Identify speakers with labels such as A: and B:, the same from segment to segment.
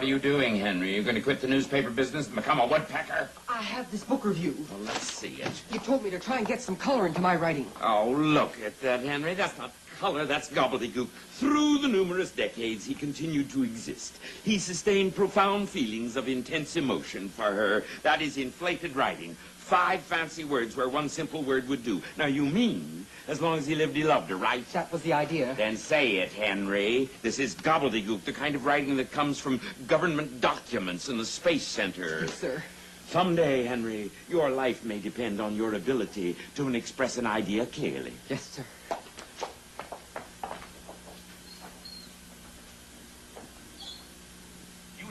A: are you doing, Henry? Are you going to quit the newspaper business and become a woodpecker?
B: I have this book review.
A: Well, let's see it.
B: You told me to try and get some color into my writing.
A: Oh, look at that, Henry. That's not color, that's gobbledygook. Through the numerous decades, he continued to exist. He sustained profound feelings of intense emotion for her. That is inflated writing. 5 fancy words where one simple word would do. Now, you mean, as long as he lived, he loved her, right?
B: That was the idea.
A: Then say it, Henry. This is gobbledygook, the kind of writing that comes from government documents in the Space Center.
B: Yes, sir.
A: Someday, Henry, your life may depend on your ability to express an idea clearly.
B: Yes, sir.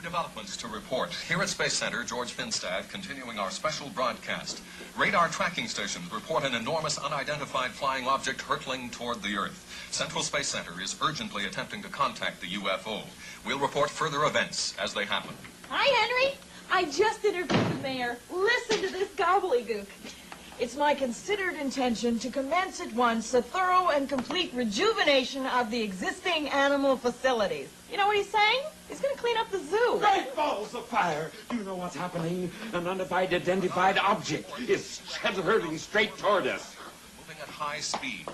C: Developments to report. Here at Space Center, George Finstad continuing our special broadcast. Radar tracking stations report an enormous unidentified flying object hurtling toward the Earth. Central Space Center is urgently attempting to contact the UFO. We'll report further events as they happen.
D: Hi, Henry. I just interviewed the mayor. Listen to this gobbledygook. It's my considered intention to commence at once a thorough and complete rejuvenation of the existing animal facilities. You know what he's saying? He's going to clean up the zoo.
A: Great balls of fire! Do you know what's happening? An unidentified object is hurtling straight toward us.
C: Moving at high speed.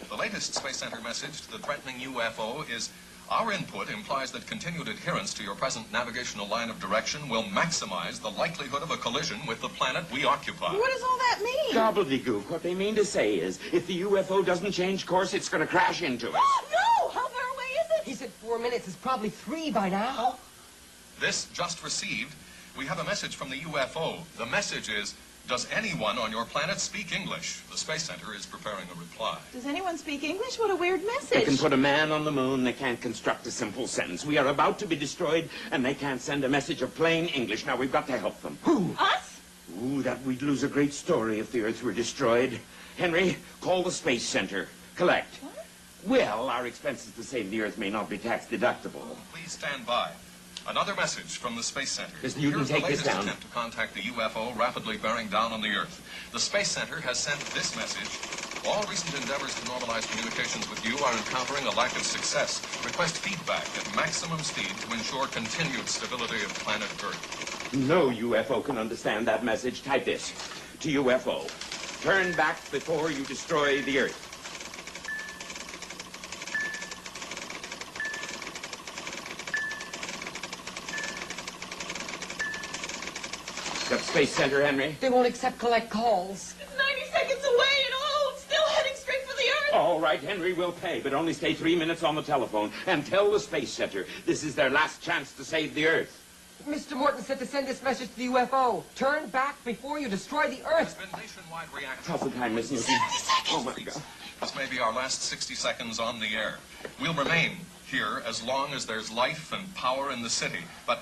C: The latest Space Center message to the threatening UFO is, our input implies that continued adherence to your present navigational line of direction will maximize the likelihood of a collision with the planet we occupy.
D: What does all that mean?
A: Gobbledygook. What they mean to say is, if the UFO doesn't change course, it's going to crash into us.
D: Oh, no! How far away is it?
B: He said 4 minutes. It's probably 3 by now.
C: This just received. We have a message from the UFO. The message is, does anyone on your planet speak English? The Space Center is preparing a reply.
D: Does anyone speak English? What a weird
A: They
D: message.
A: can put a man on the moon, they can't construct a simple sentence. We are about to be destroyed, and they can't send a message of plain English. Now, we've got to help them.
B: Who?
D: Us?
A: Ooh, that we'd lose a great story if the Earth were destroyed. Henry, call the Space Center. Collect.
D: What?
A: Well, our expenses to save the Earth may not be tax deductible.
C: Please stand by. Another message from the Space Center.
A: Miss Newton,
C: Here's
A: take
C: the
A: this
C: latest
A: down.
C: attempt to contact the UFO rapidly bearing down on the Earth. The Space Center has sent this message. All recent endeavors to normalize communications with you are encountering a lack of success. Request feedback at maximum speed to ensure continued stability of planet Earth.
A: No UFO can understand that message. Type this. To UFO. Turn back before you destroy the Earth. Got Space Center, Henry?
B: They won't accept collect calls.
D: It's 90 seconds away and oh, it's still heading straight for the Earth.
A: All right, Henry, we'll pay, but only stay 3 minutes on the telephone and tell the Space Center this is their last chance to save the Earth.
B: Mr. Morton said to send this message to the UFO. Turn back before you destroy the Earth.
C: There's been nationwide reaction.
A: How's the time, Miss Newton?
D: 70 seconds.
A: Oh, my God.
C: This may be our last 60 seconds on the air. We'll remain here as long as there's life and power in the city. But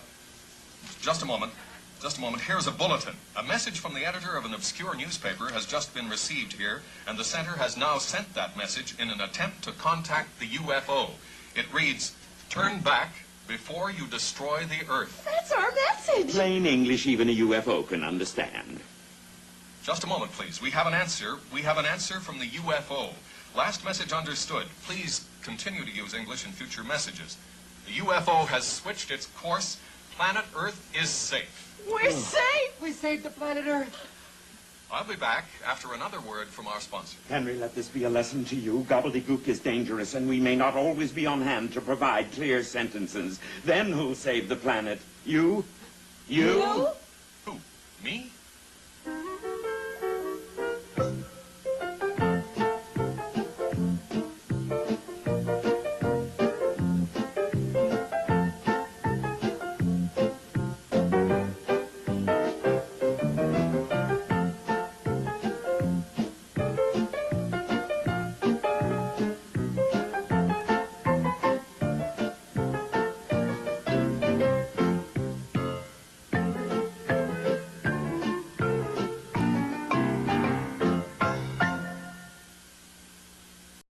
C: just a moment. Just a moment. Here's a bulletin. A message from the editor of an obscure newspaper has just been received here, and the center has now sent that message in an attempt to contact the UFO. It reads, turn back before you destroy the Earth.
D: That's our message.
A: Plain English even a UFO can understand.
C: Just a moment, please. We have an answer. We have an answer from the UFO. Last message understood. Please continue to use English in future messages. The UFO has switched its course. Planet Earth is safe.
D: We're safe.
B: We saved the planet Earth.
C: I'll be back after another word from our sponsor.
A: Henry, let this be a lesson to you. Gobbledygook is dangerous, and we may not always be on hand to provide clear sentences. Then who'll save the planet? You?
D: You?